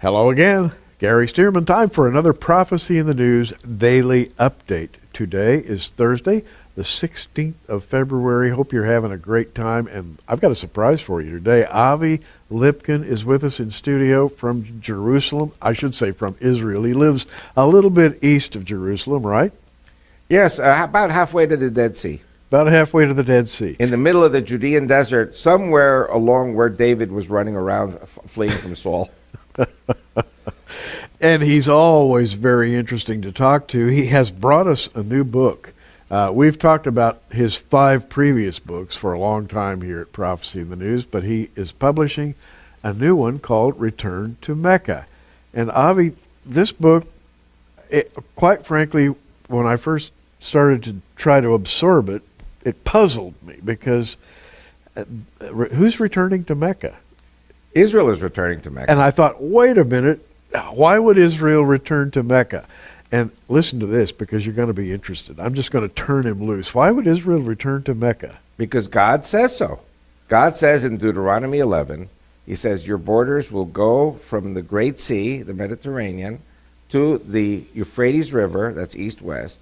Hello again. Gary Stearman. Time for another Prophecy in the News daily update. Today is Thursday, the 16th of February. Hope you're having a great time. And I've got a surprise for you today. Avi Lipkin is with us in studio from Jerusalem. I should say from Israel. He lives a little bit east of Jerusalem, right? Yes, about halfway to the Dead Sea. About halfway to the Dead Sea. In the middle of the Judean desert, somewhere along where David was running around fleeing from Saul. And he's always very interesting to talk to. He has brought us a new book. We've talked about his 5 previous books for a long time here at Prophecy in the News, but he is publishing a new one called Return to Mecca. And Avi, this book, quite frankly, when I first started to try to absorb it, it puzzled me because who's returning to Mecca? Israel is returning to Mecca. And I thought, wait a minute, why would Israel return to Mecca? And listen to this, because you're going to be interested. I'm just going to turn him loose. Why would Israel return to Mecca? Because God says so. God says in Deuteronomy 11, he says, your borders will go from the Great Sea, the Mediterranean, to the Euphrates River, that's east-west,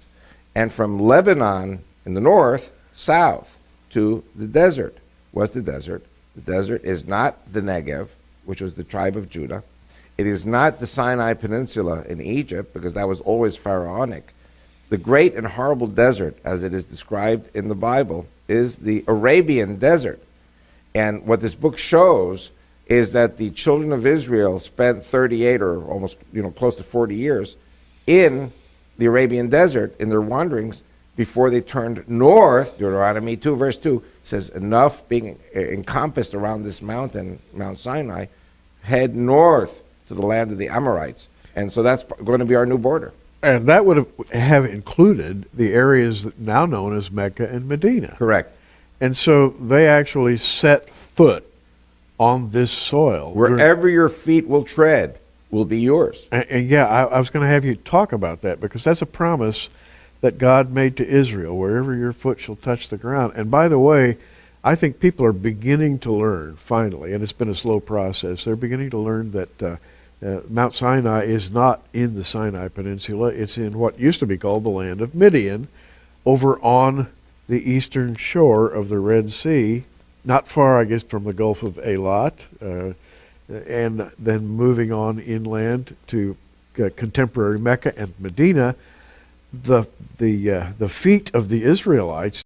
and from Lebanon in the north, south, to the desert. What's the desert? The desert is not the Negev, which was the tribe of Judah. It is not the Sinai Peninsula in Egypt, because that was always pharaonic. The great and horrible desert, as it is described in the Bible, is the Arabian desert. And what this book shows is that the children of Israel spent 38 or almost, close to 40 years in the Arabian desert in their wanderings before they turned north. Deuteronomy 2, verse 2 says, enough being encompassed around this mountain, Mount Sinai, head north to the land of the Amorites. And so that's going to be our new border. And that would have included the areas now known as Mecca and Medina. Correct. And so they actually set foot on this soil. Wherever your feet will tread will be yours. And I was going to have you talk about that, because that's a promise that God made to Israel, wherever your foot shall touch the ground. And by the way, I think people are beginning to learn, finally, and it's been a slow process, they're beginning to learn that Mount Sinai is not in the Sinai Peninsula. It's in what used to be called the land of Midian, over on the eastern shore of the Red Sea, not far, I guess, from the Gulf of Eilat, and then moving on inland to contemporary Mecca and Medina. The feet of the Israelites